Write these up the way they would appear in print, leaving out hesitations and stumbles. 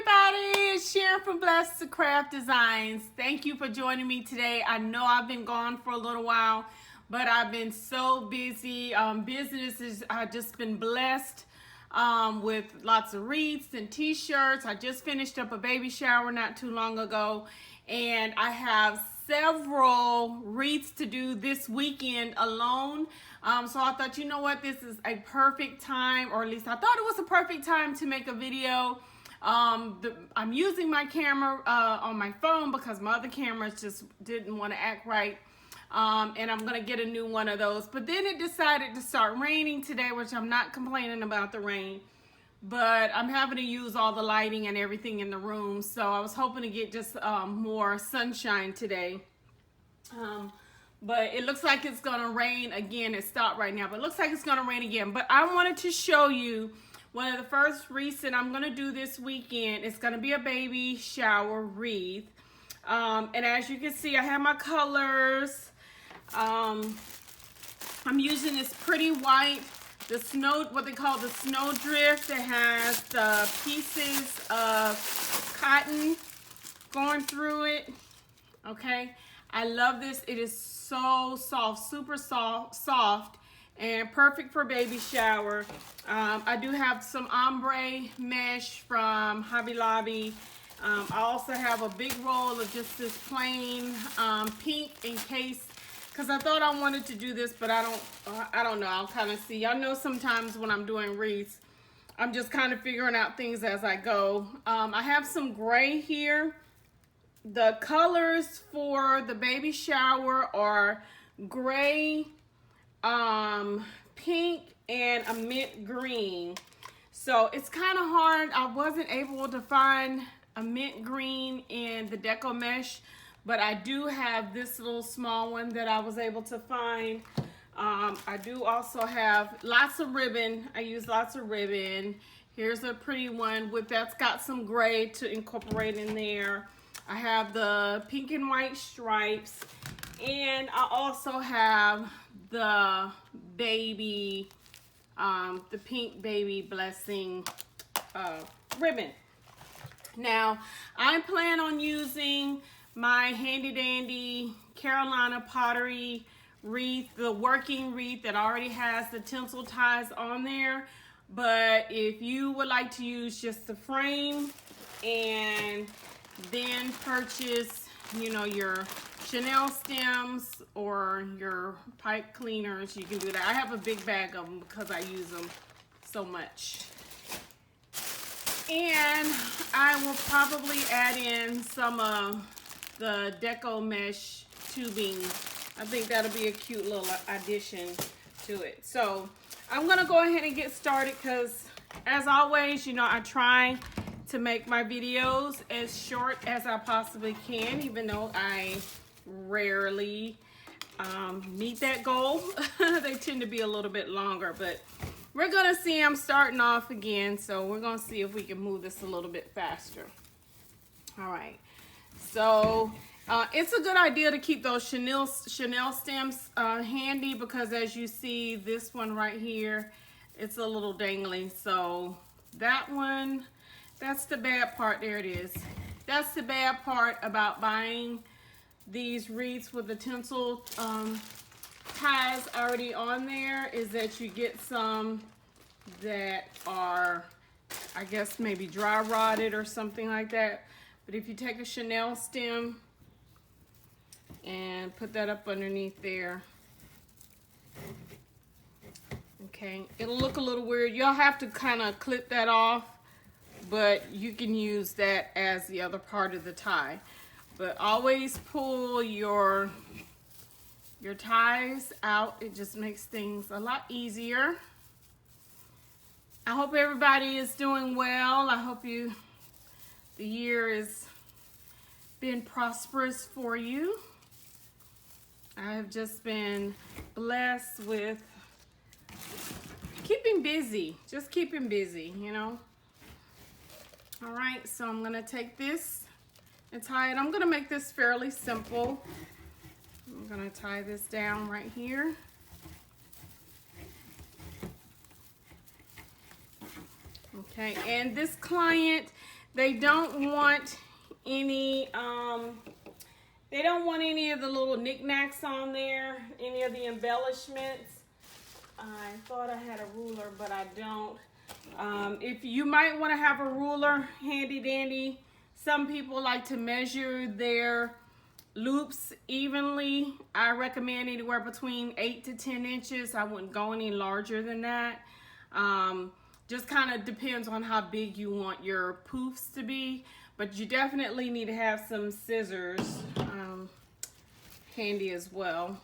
everybody, it's Sharon from Blessed to Craft Designs. Thank you for joining me today. I know I've been gone for a little while, but I've been so busy. Business has just been blessed with lots of wreaths and t-shirts. I just finished up a baby shower not too long ago, and I have several wreaths to do this weekend alone. So I thought, you know what, this is a perfect time, or at least I thought it was a perfect time to make a video. I'm using my camera on my phone because my other cameras just didn't want to act right. And I'm gonna get a new one of those. But then it decided to start raining today, which I'm not complaining about the rain, but I'm having to use all the lighting and everything in the room. So I was hoping to get just more sunshine today. But it looks like it's gonna rain again. It stopped right now, but it looks like it's gonna rain again. But I wanted to show you one of the first wreaths that I'm gonna do this weekend. It's gonna be a baby shower wreath. And as you can see, I have my colors. I'm using this pretty white, the snow, what they call the snow drift. That has the pieces of cotton going through it. Okay, I love this. It is so soft, super soft, and perfect for baby shower. I do have some ombre mesh from Hobby Lobby. I also have a big roll of just this plain pink in case, because I thought I wanted to do this, but I don't know. I'll kind of see. Y'all know sometimes when I'm doing wreaths, I'm just kind of figuring out things as I go. I have some gray here. The colors for the baby shower are gray, pink, and a mint green. So it's kind of hard. I wasn't able to find a mint green in the Deco mesh, but I do have this little small one that I was able to find. I do also have lots of ribbon. I use lots of ribbon. Here's a pretty one that's got some gray to incorporate in there. I have the pink and white stripes, and I also have the baby, the pink baby blessing ribbon. Now, I plan on using my handy dandy Carolina Pottery wreath, the working wreath that already has the tinsel ties on there. But if you would like to use just the frame and then purchase, you know, your Chanel stems or your pipe cleaners, you can do that. I have a big bag of them because I use them so much. And I will probably add in some of the Deco mesh tubing. I think that'll be a cute little addition to it. So I'm gonna go ahead and get started because, as always, you know, I try to make my videos as short as I possibly can, even though I rarely meet that goal. They tend to be a little bit longer, but we're gonna see. I'm starting off again, so we're gonna see if we can move this a little bit faster. All right, so it's a good idea to keep those Chanel stems handy, because as you see, this one right here, it's a little dangly. So that one, that's the bad part. There it is. That's the bad part about buying these wreaths with the tinsel ties already on there, is that you get some that are, I guess, maybe dry rotted or something like that. But if you take a Chanel stem and put that up underneath there, okay, it'll look a little weird. You'll have to kind of clip that off, but you can use that as the other part of the tie. But always pull your ties out. It just makes things a lot easier. I hope everybody is doing well. I hope the year has been prosperous for you. I have just been blessed with keeping busy, just keeping busy, you know. All right, so I'm gonna take this and tie it. I'm gonna make this fairly simple. I'm gonna tie this down right here. Okay, and this client, They don't want any they don't want any of the little knickknacks on there, any of the embellishments. I thought I had a ruler, but I don't. If you might want to have a ruler handy dandy. Some people like to measure their loops evenly. I recommend anywhere between 8 to 10 inches. I wouldn't go any larger than that. Just kind of depends on how big you want your poofs to be, but you definitely need to have some scissors handy as well.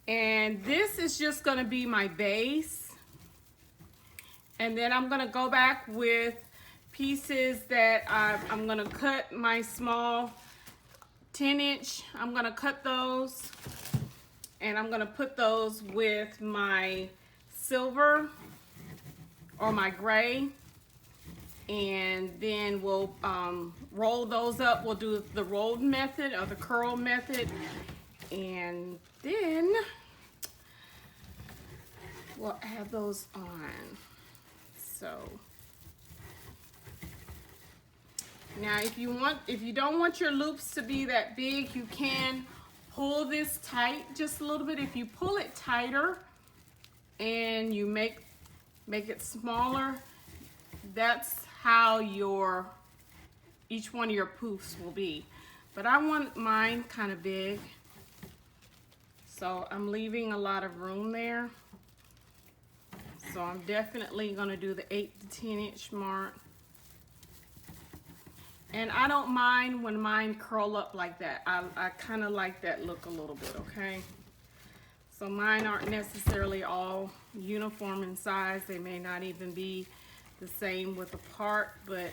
And this is just going to be my base, and then I'm going to go back with pieces that I'm going to cut my small 10-inch. I'm going to cut those, and I'm going to put those with my silver or my gray, and then we'll roll those up. We'll do the rolled method or the curl method, and then we'll add those on. So now if you don't want your loops to be that big, you can pull this tight just a little bit. If you pull it tighter and you make it smaller, that's how each one of your poofs will be. But I want mine kind of big, so I'm leaving a lot of room there. So I'm definitely going to do the 8 to 10 inch mark. And I don't mind when mine curl up like that. I kind of like that look a little bit, okay? So mine aren't necessarily all uniform in size. They may not even be the same width apart, but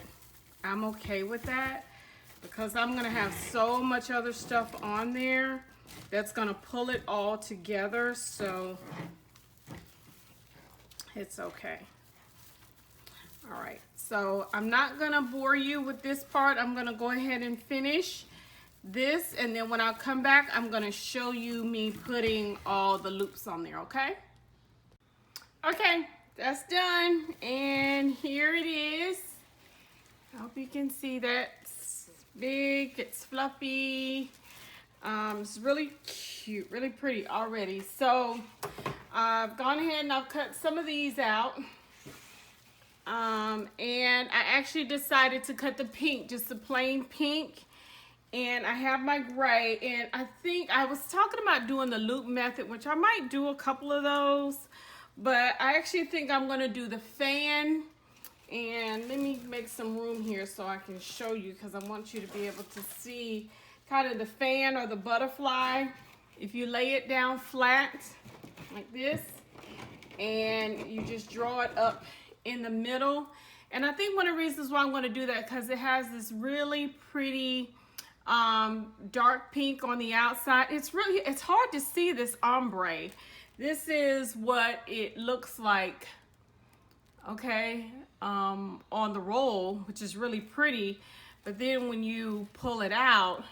I'm okay with that because I'm gonna have so much other stuff on there that's gonna pull it all together, so it's okay. All right, so I'm not gonna bore you with this part. I'm gonna go ahead and finish this, and then when I come back, I'm gonna show you me putting all the loops on there, okay? Okay, that's done, and here it is. I hope you can see that. It's big, it's fluffy. It's really cute, really pretty already. So I've gone ahead and I've cut some of these out. And I actually decided to cut the pink, just the plain pink. And I have my gray, and I think I was talking about doing the loop method, which I might do a couple of those, but I actually think I'm gonna do the fan. And let me make some room here so I can show you, because I want you to be able to see kind of the fan or the butterfly. If you lay it down flat like this, and you just draw it up in the middle. And I think one of the reasons why I'm going to do that, because it has this really pretty dark pink on the outside. It's hard to see this ombre. This is what it looks like, okay, on the roll, which is really pretty. But then when you pull it out,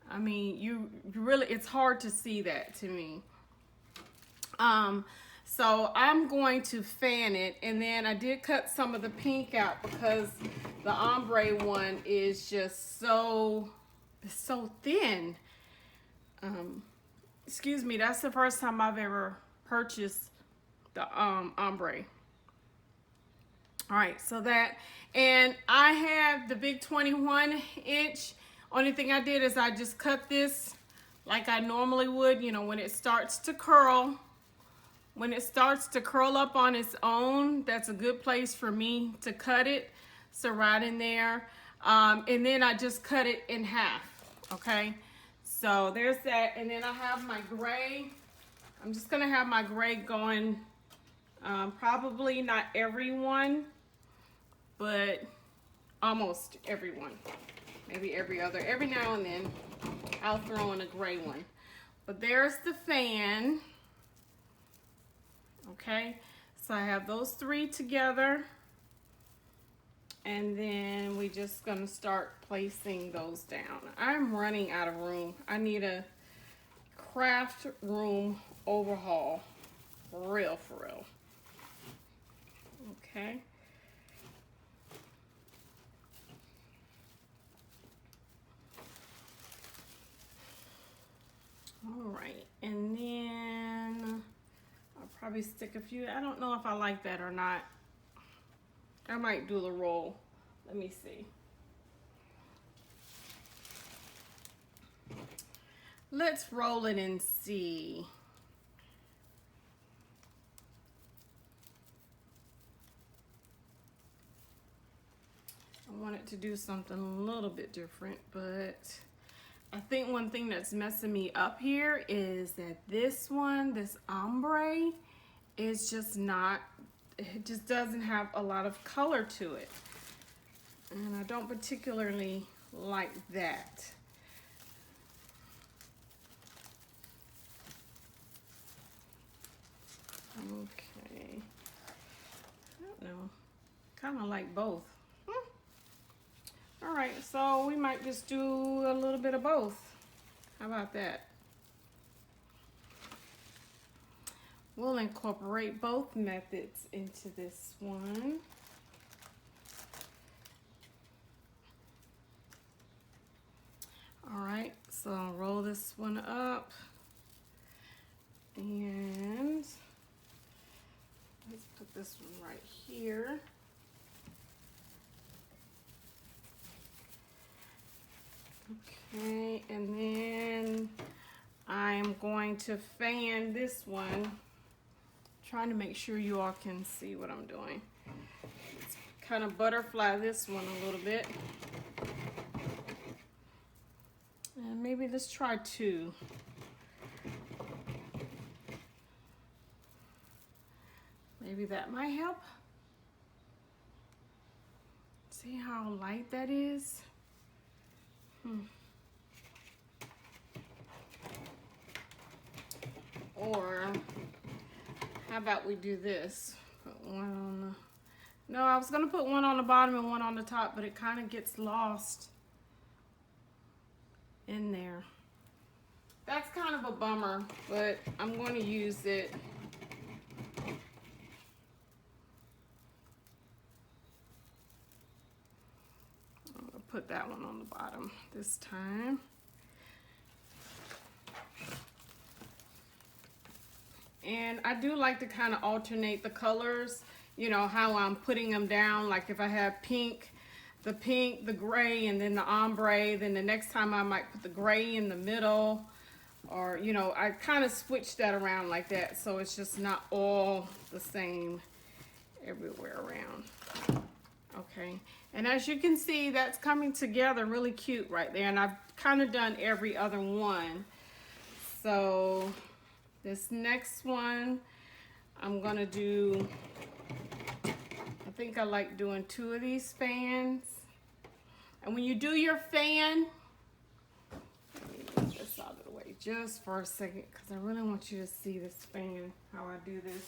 I mean, you really, it's hard to see that to me. So I'm going to fan it, and then I did cut some of the pink out because the ombre one is just so thin. Excuse me, that's the first time I've ever purchased the ombre. All right, so that, and I have the big 21 inch. Only thing I did is I just cut this like I normally would, you know, when it starts to curl. When it starts to curl up on its own, that's a good place for me to cut it. So right in there. And then I just cut it in half, okay? So there's that. And then I have my gray. I'm just gonna have my gray going, probably not everyone, but almost everyone. Maybe every now and then I'll throw in a gray one. But there's the fan. Okay, so I have those three together, and then we just gonna start placing those down. I'm running out of room. I need a craft room overhaul, for real. Okay. All right, and then I'll probably stick a few. I don't know if I like that or not. I might do the roll. Let me see. Let's roll it and see. I wanted to do something a little bit different, but I think one thing that's messing me up here is that this one, this ombre, is just not, it just doesn't have a lot of color to it. And I don't particularly like that. Okay. I don't know. Kind of like both. All right, so we might just do a little bit of both. How about that? We'll incorporate both methods into this one. All right, so I'll roll this one up. And let's put this one right here. Okay, and then I'm going to fan this one. Trying to make sure you all can see what I'm doing. Let's kind of butterfly this one a little bit. And maybe let's try 2. Maybe that might help. See how light that is? Or how about we do this? Put one on the, no, I was gonna put one on the bottom and one on the top, but it kind of gets lost in there. That's kind of a bummer, but I'm going to use it. I'm gonna put that one on the bottom this time. And I do like to kind of alternate the colors, you know, how I'm putting them down. Like if I have pink, the gray, and then the ombre, then the next time I might put the gray in the middle, or, you know, I kind of switch that around like that, so it's just not all the same everywhere around. Okay, and as you can see, that's coming together really cute right there, and I've kind of done every other one. So this next one, I'm gonna do, I think I like doing 2 of these fans. And when you do your fan, let me move this out of the way just for a second, because I really want you to see this fan, how I do this.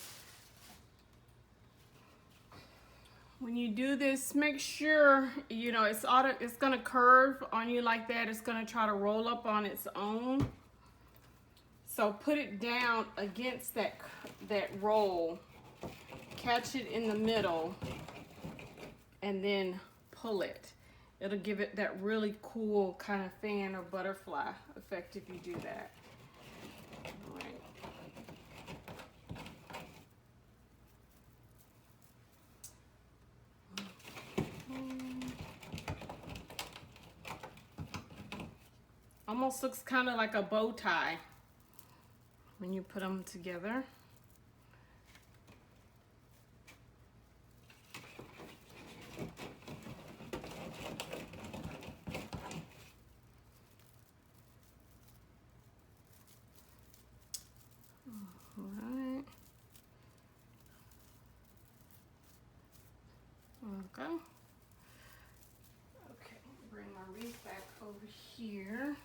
When you do this, make sure, you know, it's gonna curve on you like that. It's gonna try to roll up on its own. So put it down against that roll, catch it in the middle, and then pull it. It'll give it that really cool kind of fan or butterfly effect if you do that. All right. Almost looks kind of like a bow tie when you put them together. Alright. Okay. Okay, bring my wreath back over here.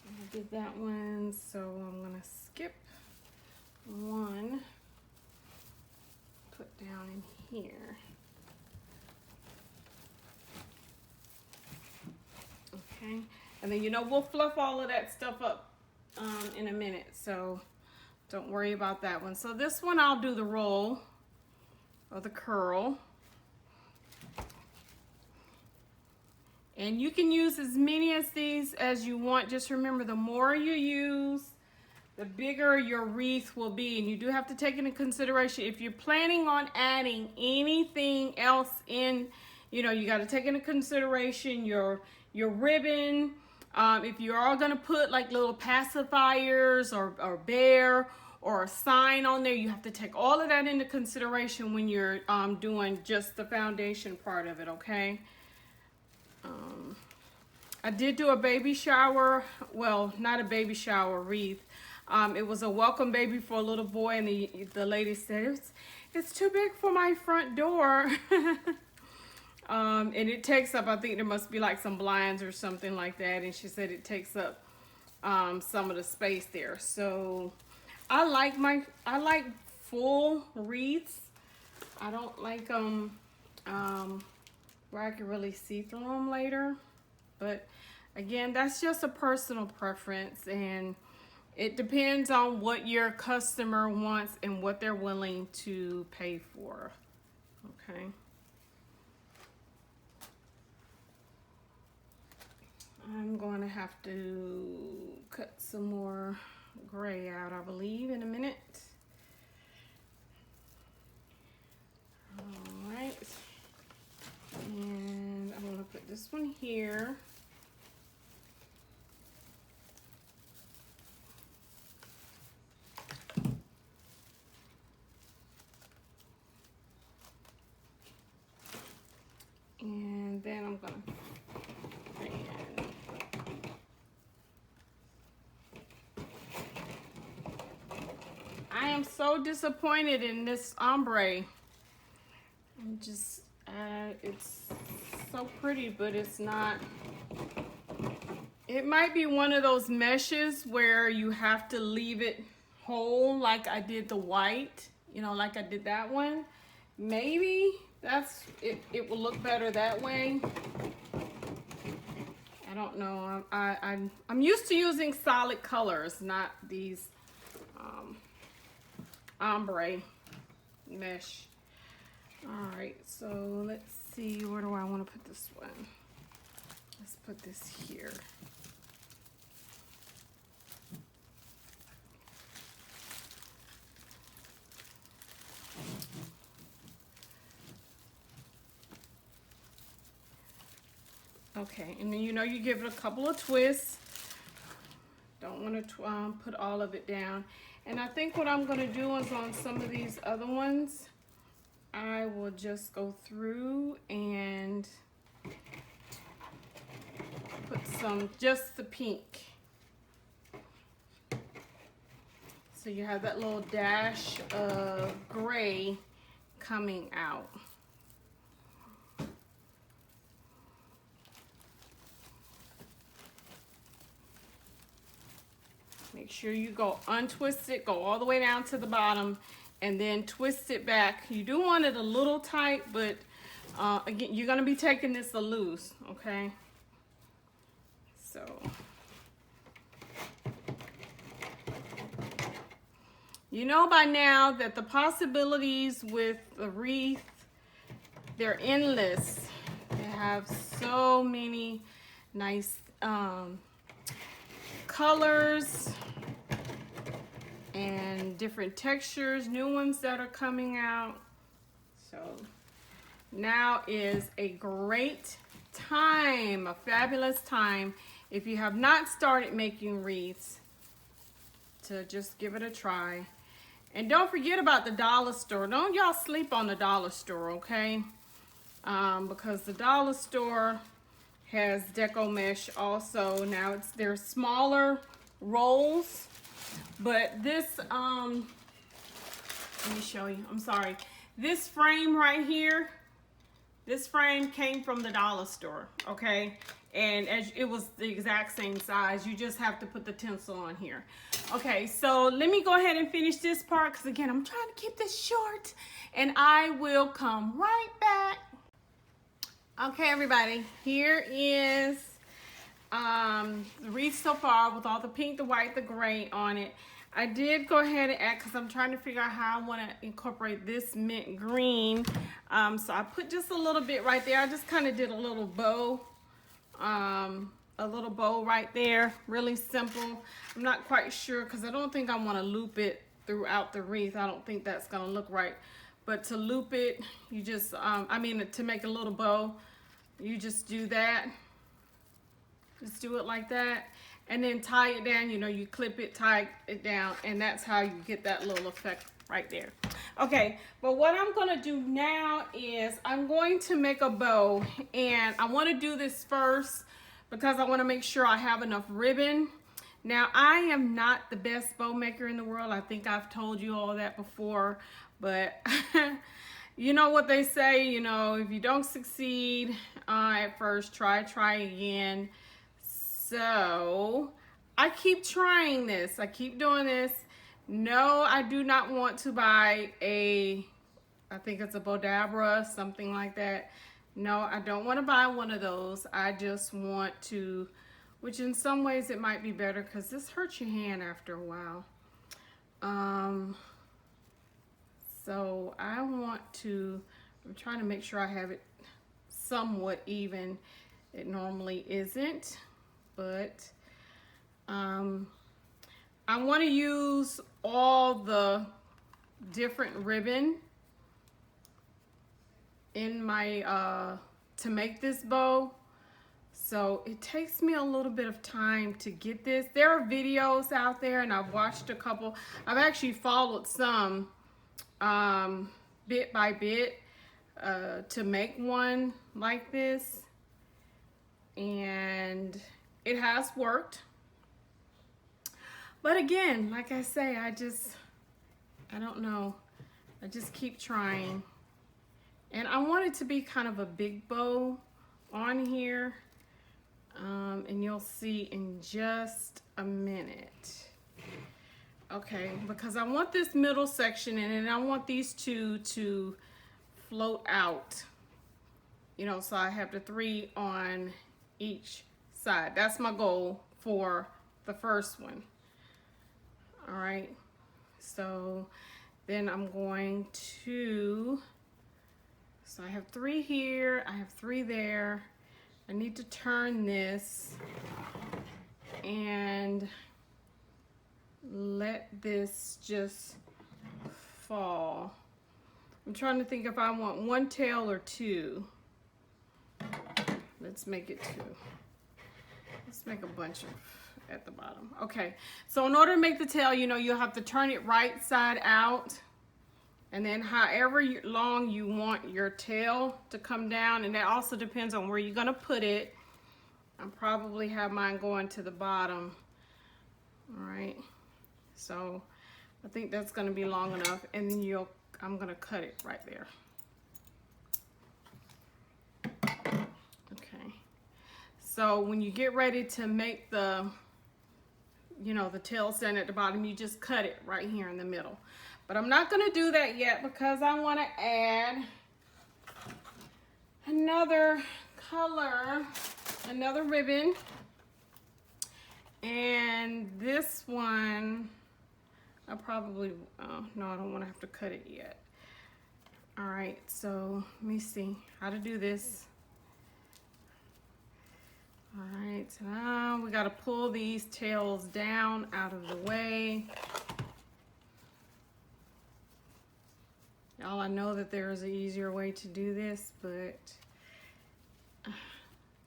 I did that one, so I'm gonna skip one, put down in here. Okay, and then, you know, we'll fluff all of that stuff up in a minute, so don't worry about that one. So this one I'll do the roll or the curl. And you can use as many of these as you want. Just remember, the more you use, the bigger your wreath will be. And you do have to take into consideration, if you're planning on adding anything else in, you know, you got to take into consideration your ribbon. If you are going to put like little pacifiers or bear or a sign on there, you have to take all of that into consideration when you're doing just the foundation part of it, okay? I did do a baby shower, well, not a baby shower wreath. It was a welcome baby for a little boy, and the lady said, it's too big for my front door. And it takes up, I think there must be like some blinds or something like that, and she said it takes up some of the space there. So I like full wreaths. I don't like where I can really see through them later. But again, that's just a personal preference, and it depends on what your customer wants and what they're willing to pay for. Okay. I'm going to have to cut some more gray out, I believe, in a minute. All right. And I'm going to put this one here. And then I'm going to I am so disappointed in this ombre. I'm just, it's so pretty, but it's not. It might be one of those meshes where you have to leave it whole, like I did the white, you know, like I did that one. Maybe that's it. It will look better that way. I don't know. I'm used to using solid colors, not these ombre mesh. All right, so let's see, where do I want to put this one? Let's put this here. Okay, and then you know you give it a couple of twists. Don't want to put all of it down. And I think what I'm going to do is on some of these other ones, I will just go through and put some, just the pink. So you have that little dash of gray coming out. Make sure you go untwist it, go all the way down to the bottom, and then twist it back. You do want it a little tight, but again, you're gonna be taking this a loose, okay? So. You know by now that the possibilities with the wreath, they're endless. They have so many nice colors and different textures, new ones that are coming out. So now is a great time, a fabulous time, if you have not started making wreaths, to just give it a try. And don't forget about the dollar store. Don't y'all sleep on the dollar store, okay? Because the dollar store has Deco mesh also. Now they're smaller rolls, but this, let me show you, I'm sorry. This frame right here, this frame came from the dollar store, okay? And as it was the exact same size, you just have to put the tinsel on here. Okay, so let me go ahead and finish this part, because again, I'm trying to keep this short, and I will come right back. Okay, everybody, here is the wreath so far with all the pink, the white, the gray on it. I did go ahead and add, because I'm trying to figure out how I want to incorporate this mint green. So I put just a little bit right there. I just kind of did a little bow a little bow right there, really simple. I'm not quite sure because I don't think I want to loop it throughout the wreath. I don't think that's gonna look right. But to loop it, you just, to make a little bow, you just do that. Just do it like that. And then tie it down, you know, you clip it, tie it down, and that's how you get that little effect right there. Okay, but what I'm gonna do now is I'm going to make a bow, and I wanna do this first because I wanna make sure I have enough ribbon. Now, I am not the best bow maker in the world. I think I've told you all that before, but you know what they say, you know, if you don't succeed at first, try again. So I keep trying this. I keep doing this. No, I do not want to buy I think it's a Bodabra, something like that. No, I don't want to buy one of those. I just want to, which in some ways it might be better because this hurts your hand after a while. So I want to, I'm trying to make sure I have it somewhat even. It normally isn't, but I want to use all the different ribbon in my to make this bow. So it takes me a little bit of time to get this. There are videos out there, and I've watched a couple. I've actually followed some bit by bit to make one like this, and it has worked. But again, like I say, I don't know. I just keep trying. And I want it to be kind of a big bow on here. And you'll see in just a minute. Okay, because I want this middle section in, and I want these two to float out. You know, so I have the 3 on each side. That's my goal for the first one. All right, so then I'm going to, so I have 3 here, I have 3 there. I need to turn this and let this just fall. I'm trying to think if I want 1 tail or 2. Let's make it 2. Let's make a bunch of at the bottom. Okay, so in order to make the tail, you know, you'll have to turn it right side out, and then however long you want your tail to come down, and that also depends on where you're gonna put it. I probably have mine going to the bottom. All right, so I think that's gonna be long enough, and then I'm gonna cut it right there. Okay, so when you get ready to make the, you know, the tail stand at the bottom, you just cut it right here in the middle. But I'm not gonna do that yet because I wanna add another color, another ribbon. And this one, I probably, no, I don't wanna have to cut it yet. All right, so let me see how to do this. All right, so now we gotta pull these tails down out of the way. Y'all, I know that there is an easier way to do this, but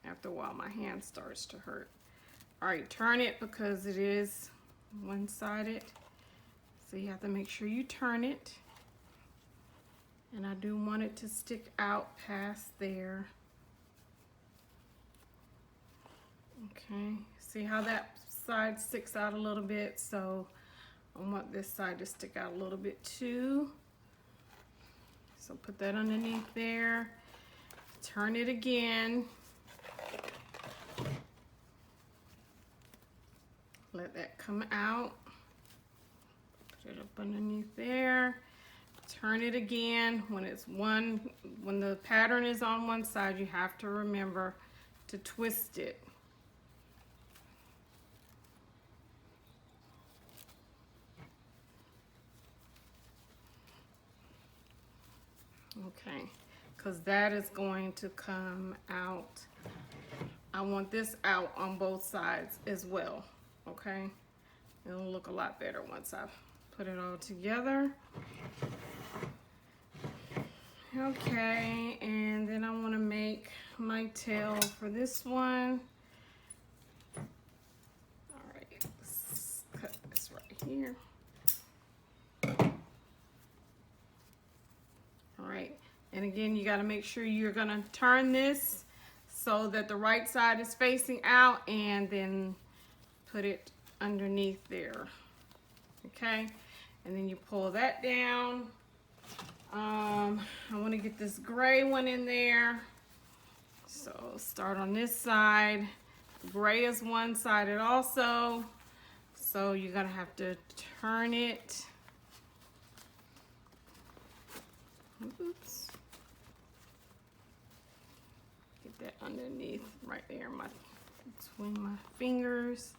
after a while my hand starts to hurt. All right, turn it because it is one-sided. So you have to make sure you turn it. And I do want it to stick out past there. Okay, see how that side sticks out a little bit? So I want this side to stick out a little bit too. So put that underneath there. Turn it again. Let that come out. Put it up underneath there. Turn it again. When the pattern is on one side, you have to remember to twist it. Okay, because that is going to come out I want this out on both sides as well, okay? It'll look a lot better once I've put it all together. Okay, and then I want to make my tail for this one. All right, let's cut this right here. All right, and again, you got to make sure you're going to turn this so that the right side is facing out, and then put it underneath there. Okay, and then you pull that down. I want to get this gray one in there. So start on this side. Gray is one-sided also. So you're gonna have to turn it. Oops. Get that underneath right there, between my fingers.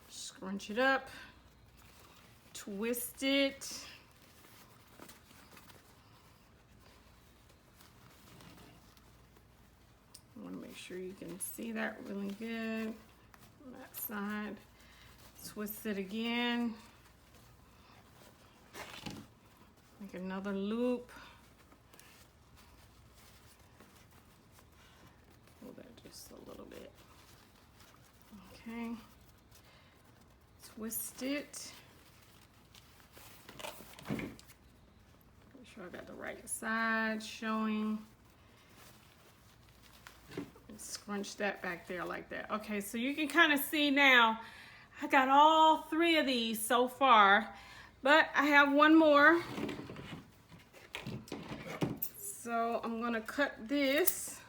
Scrunch it up. Twist it. I want to make sure you can see that really good on that side. Twist it again. Make another loop. Pull that just a little bit. Okay. Twist it. Make sure I got the right side showing. And scrunch that back there like that. Okay, so you can kind of see now, I got all three of these so far, but I have one more. So I'm gonna cut this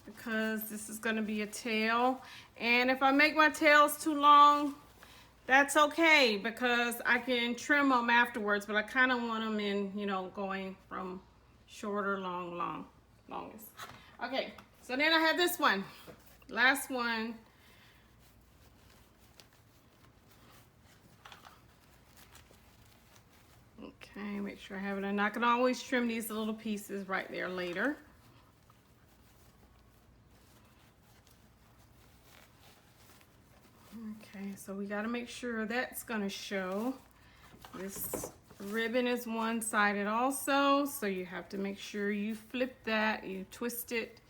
because this is gonna be a tail. And if I make my tails too long, that's okay, because I can trim them afterwards, but I kind of want them in, you know, going from shorter, longest. Okay, so then I have this one, last one. Okay, make sure I have it, and I can always trim these little pieces right there later. Okay, so we got to make sure that's going to show. This ribbon is one-sided also, so you have to make sure you flip that, you twist it.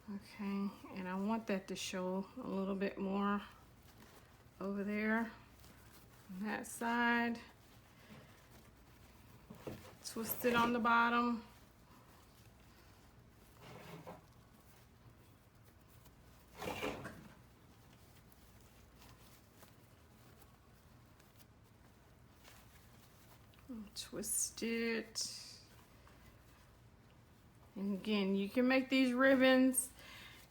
Okay, and I want that to show a little bit more over there on that side. Twist it on the bottom. Twist it. And again, you can make these ribbons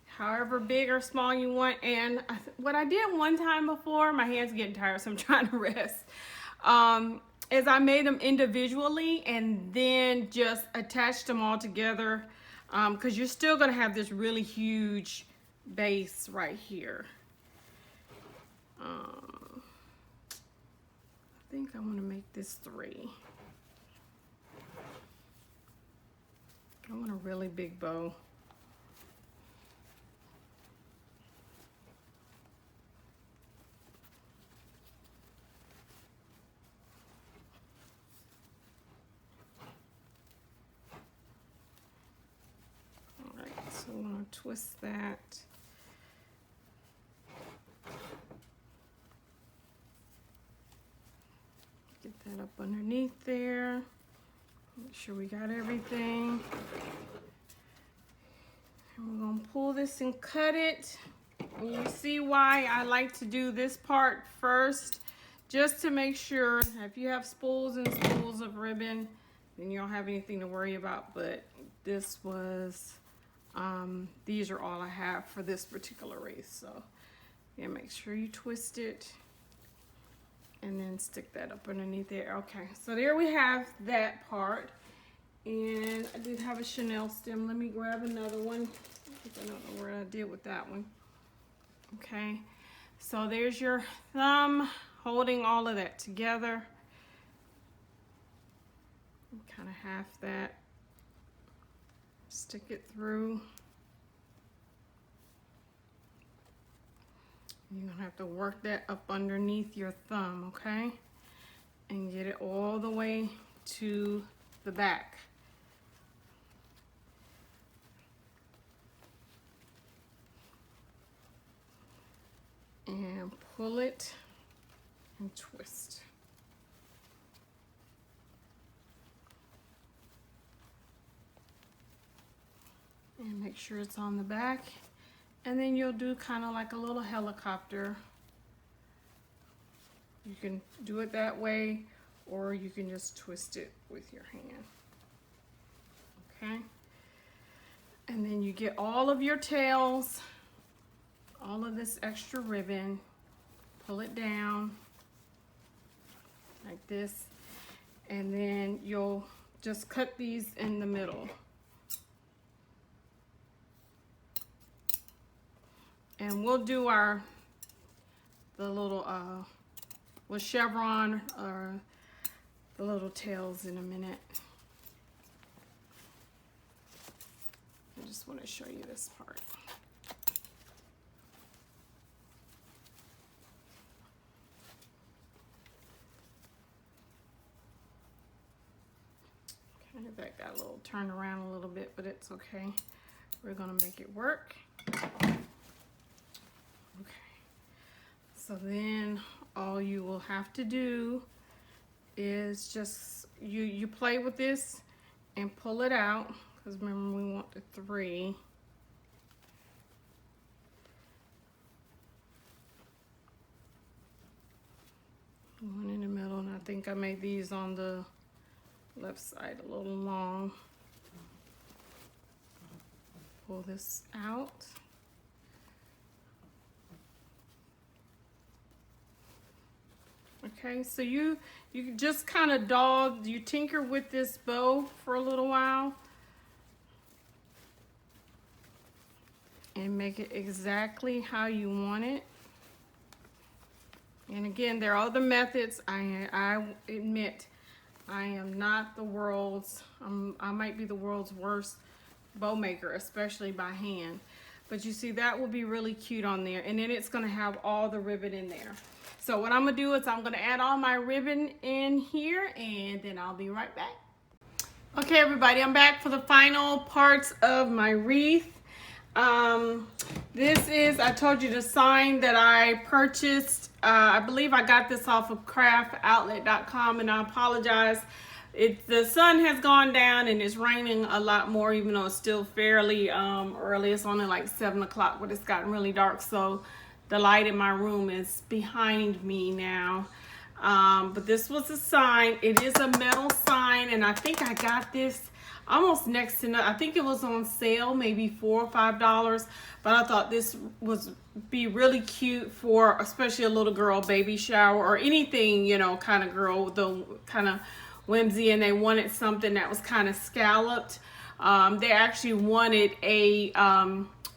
however big or small you want. And what I did one time before, my hands are getting tired, so I'm trying to rest, is I made them individually and then just attached them all together, because you're still going to have this really huge base right here. I think I want to make this 3. I want a really big bow. All right, so I'm going to twist that. Get that up underneath there. Make sure we got everything. And we're gonna pull this and cut it. And you see why I like to do this part first, just to make sure if you have spools and spools of ribbon, then you don't have anything to worry about. But this was, these are all I have for this particular wreath. So yeah, make sure you twist it and then stick that up underneath there. Okay, so there we have that part. And I did have a Chanel stem. Let me grab another one. I don't know what I did with that one. Okay, so there's your thumb holding all of that together. Kind of half that Stick it through. You're gonna have to work that up underneath your thumb, okay? And get it all the way to the back. And pull it and twist. And make sure it's on the back. And then you'll do kind of like a little helicopter. You can do it that way, or you can just twist it with your hand. Okay? And then you get all of your tails, all of this extra ribbon, pull it down like this, and then you'll just cut these in the middle. And we'll do the little with chevron or the little tails in a minute. I just want to show you this part. Okay, that got a little turned around a little bit, but it's okay. We're gonna make it work. Okay, so then all you will have to do is just, you play with this and pull it out, because remember we want the 3. One in the middle, and I think I made these on the left side a little long. Pull this out. Okay, so you just kind of you tinker with this bow for a little while and make it exactly how you want it. And again, there are other methods. I admit I am not the world's, I might be the world's worst bow maker, especially by hand. But you see, that will be really cute on there. And then it's gonna have all the ribbon in there. So what I'm gonna do is I'm gonna add all my ribbon in here, and then I'll be right back. Okay, everybody, I'm back for the final parts of my wreath. This is, I told you, the sign that I purchased. I believe I got this off of craftoutlet.com, and I apologize. The sun has gone down and it's raining a lot more, even though it's still fairly early. It's only like 7 o'clock, but it's gotten really dark. So the light in my room is behind me now. But this was a sign. It is a metal sign, and I think I got this almost next to nothing. I think it was on sale, maybe $4 or $5. But I thought this be really cute for especially a little girl baby shower or anything, you know, kind of girl, the kind of whimsy, and they wanted something that was kind of scalloped. They actually wanted a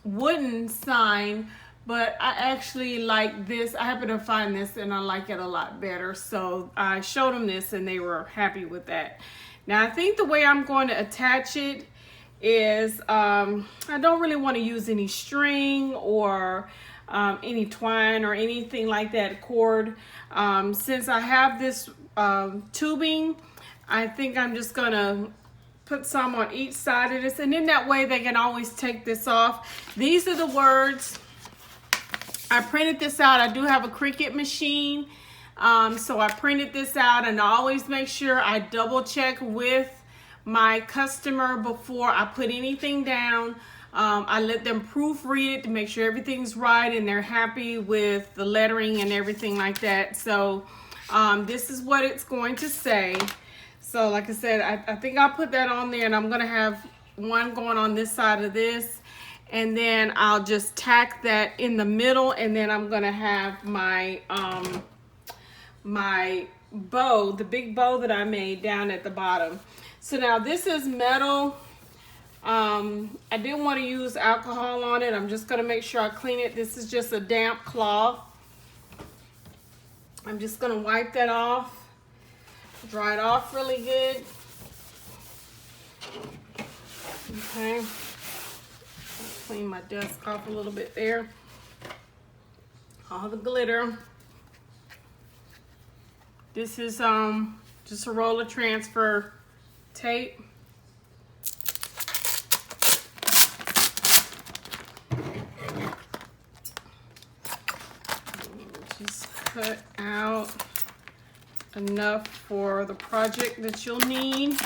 wooden sign, but I actually like this. I happen to find this and I like it a lot better. So I showed them this and they were happy with that. Now I think the way I'm going to attach it is, I don't really want to use any string or any twine or anything like that, cord. Since I have this tubing, I think I'm just gonna put some on each side of this, and then that way they can always take this off. These are the words. I printed this out. I do have a Cricut machine, so I printed this out, and I always make sure I double check with my customer before I put anything down. I let them proofread it to make sure everything's right and they're happy with the lettering and everything like that. So this is what it's going to say. So like I said, I think I'll put that on there, and I'm gonna have one going on this side of this, and then I'll just tack that in the middle, and then I'm gonna have my my bow, the big bow that I made, down at the bottom. So now this is metal. I didn't want to use alcohol on it. I'm just gonna make sure I clean it. This is just a damp cloth. I'm just gonna wipe that off, dry it off really good. Okay. Clean my desk off a little bit there. All the glitter. This is just a roll of transfer tape. Just cut out enough for the project that you'll need.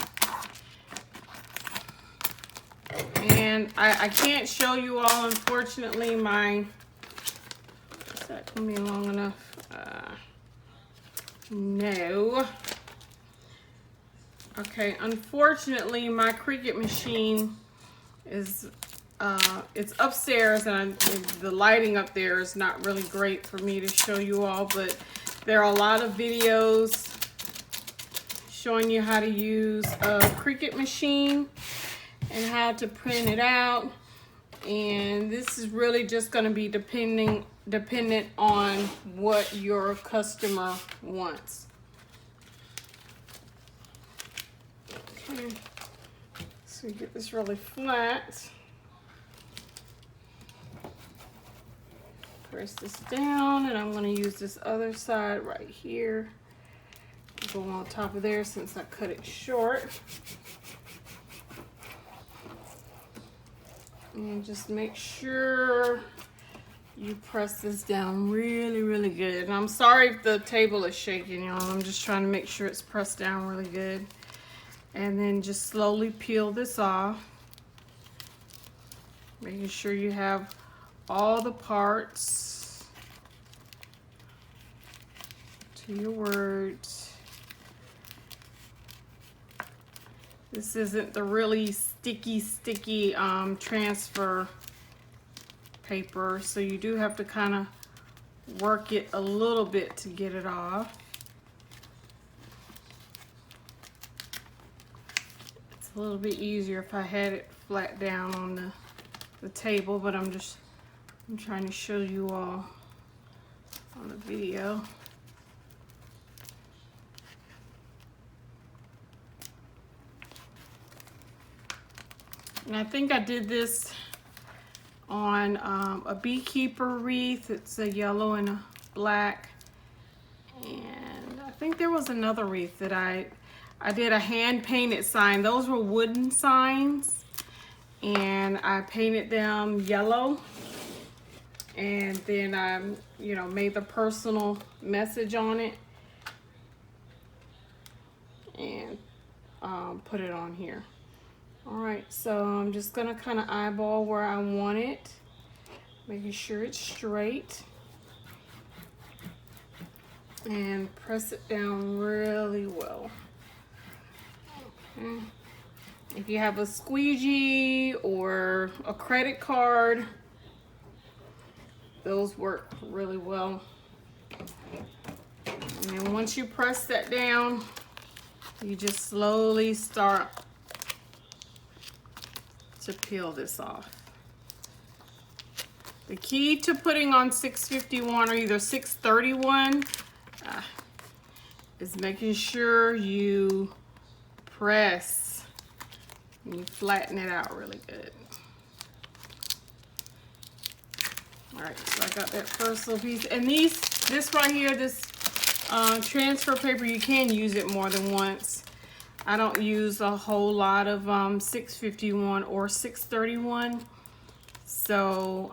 And I can't show you all, unfortunately, my, is that gonna be long enough? No. Okay, unfortunately, my Cricut machine is, it's upstairs, and the lighting up there is not really great for me to show you all, but there are a lot of videos showing you how to use a Cricut machine and how to print it out. And this is really just going to be dependent on what your customer wants. Okay, so you get this really flat. Press this down, and I'm going to use this other side right here. Go on top of there since I cut it short. And just make sure you press this down really, really good. And I'm sorry if the table is shaking, y'all. I'm just trying to make sure it's pressed down really good. And then just slowly peel this off. Making sure you have all the parts to your words. This isn't the really sticky transfer paper, so you do have to kind of work it a little bit to get it off. It's a little bit easier if I had it flat down on the table, but I'm trying to show you all on the video. And I think I did this on a beekeeper wreath. It's a yellow and a black. And I think there was another wreath that I did a hand painted sign. Those were wooden signs. And I painted them yellow. And then I, made the personal message on it. And put it on here. All right, so I'm just gonna kind of eyeball where I want it, making sure it's straight, and press it down really well. Okay. If you have a squeegee or a credit card, those work really well. And then once you press that down, you just slowly start to peel this off. The key to putting on 651 or either 631 is making sure you press and you flatten it out really good. All right, so I got that first little piece, and this right here, this transfer paper, you can use it more than once. I don't use a whole lot of 651 or 631, so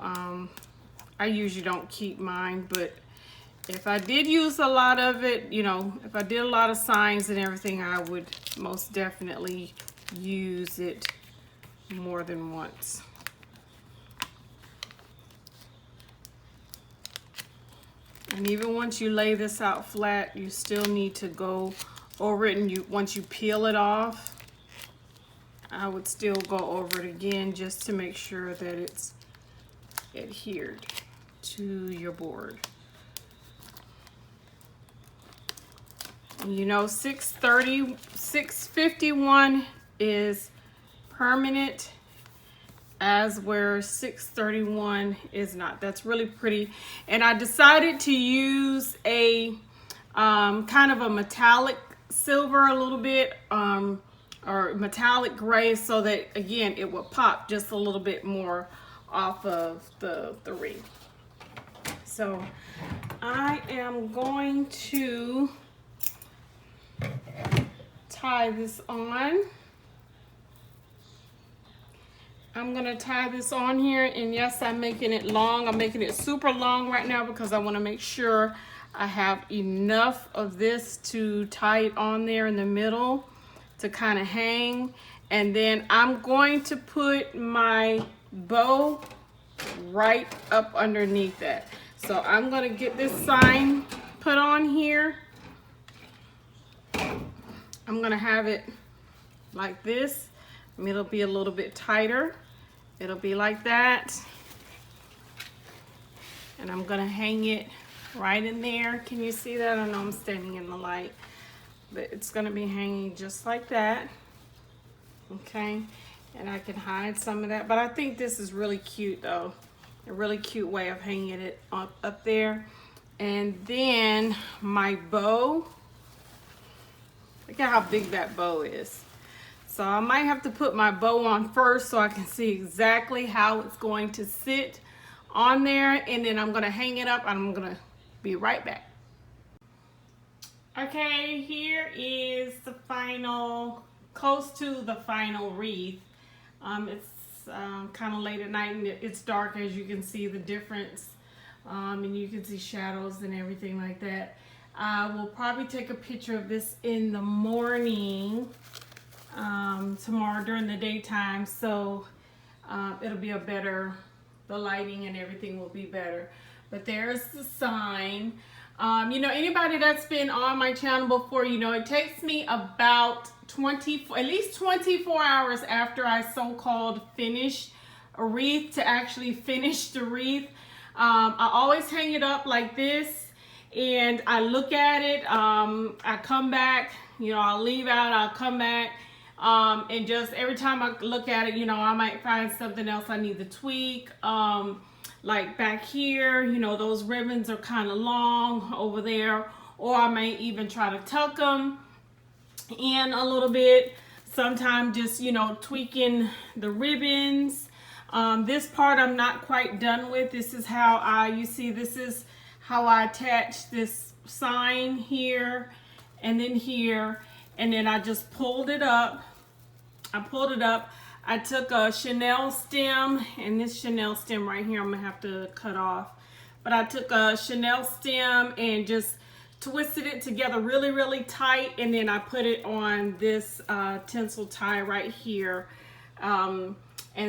I usually don't keep mine, but if I did use a lot of it, if I did a lot of signs and everything, I would most definitely use it more than once. And even once you lay this out flat, you still need to go over it, and once you peel it off, I would still go over it again just to make sure that it's adhered to your board. And 651 is permanent, as where 631 is not. That's really pretty. And I decided to use a kind of a metallic silver a little bit. or metallic gray, so that again it will pop just a little bit more off of the wreath. So I am going to tie this on. I'm gonna tie this on here, and yes, I'm making it long. I'm making it super long right now because I wanna make sure I have enough of this to tie it on there in the middle to kind of hang. And then I'm going to put my bow right up underneath that. So I'm gonna get this sign put on here. I'm gonna have it like this. It'll be a little bit tighter. It'll be like that. And I'm gonna hang it right in there. Can you see that? I know I'm standing in the light, but it's gonna be hanging just like that. Okay, and I can hide some of that, but I think this is really cute though. A really cute way of hanging it up there. And then my bow, look at how big that bow is. So I might have to put my bow on first so I can see exactly how it's going to sit on there, and then I'm gonna hang it up and I'm gonna be right back. Okay, here is the final, close to the final wreath. It's kind of late at night and it's dark, as you can see the difference, and you can see shadows and everything like that. I will probably take a picture of this in the morning, tomorrow during the daytime, so it'll be a better, the lighting and everything will be better. But there's the sign. You know, anybody that's been on my channel before, you know, it takes me about at least 24 hours after I so-called finish a wreath to actually finish the wreath. I always hang it up like this, and I look at it. I come back, you know, I'll leave out, I'll come back, and just every time I look at it, you know, I might find something else I need to tweak. Like back here, you know, those ribbons are kind of long over there, or I may even try to tuck them in a little bit. Sometimes just, you know, tweaking the ribbons. This part I'm not quite done with. This is how you see, this is how I attach this sign here and then here, and then I just pulled it up. I took a chenille stem, and this chenille stem right here I'm gonna have to cut off, but I took a chenille stem and just twisted it together really, really tight, and then I put it on this tinsel tie right here. And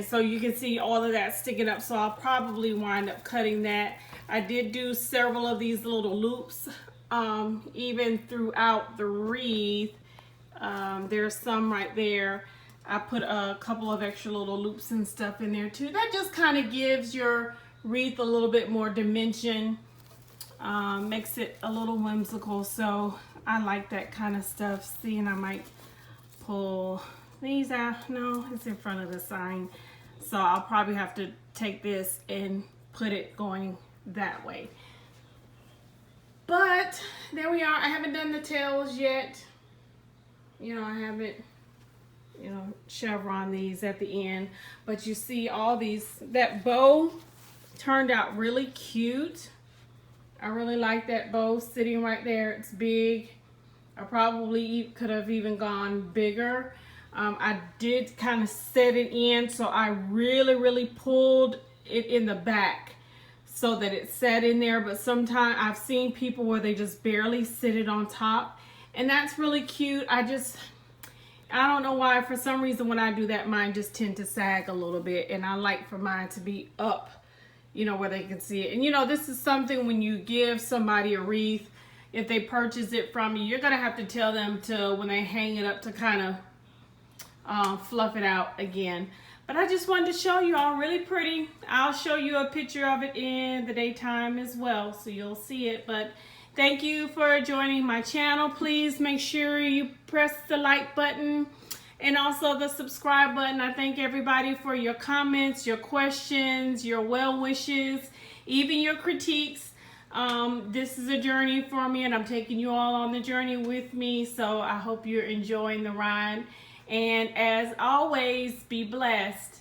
so you can see all of that sticking up, so I'll probably wind up cutting that. I did do several of these little loops even throughout the wreath. There's some right there. I put a couple of extra little loops and stuff in there too. That just kind of gives your wreath a little bit more dimension, makes it a little whimsical. So I like that kind of stuff. See, and I might pull these out. No, it's in front of the sign. So I'll probably have to take this and put it going that way. But there we are. I haven't done the tails yet. You know, I haven't, you know, chevron these at the end, but you see all these, that bow turned out really cute. I really like that bow sitting right there. It's big. I probably could have even gone bigger. I did kind of set it in, so I really pulled it in the back so that it sat in there. But sometimes I've seen people where they just barely sit it on top, and that's really cute. I don't know why, for some reason when I do that, mine just tend to sag a little bit, and I like for mine to be up, you know, where they can see it. And you know, this is something when you give somebody a wreath, if they purchase it from you, you're gonna have to tell them to, when they hang it up, to kind of fluff it out again. But I just wanted to show you all, really pretty. I'll show you a picture of it in the daytime as well, so you'll see it. But thank you for joining my channel. Please make sure you press the like button and also the subscribe button. I thank everybody for your comments, your questions, your well wishes, even your critiques. This is a journey for me, and I'm taking you all on the journey with me. So I hope you're enjoying the ride. And as always, be blessed.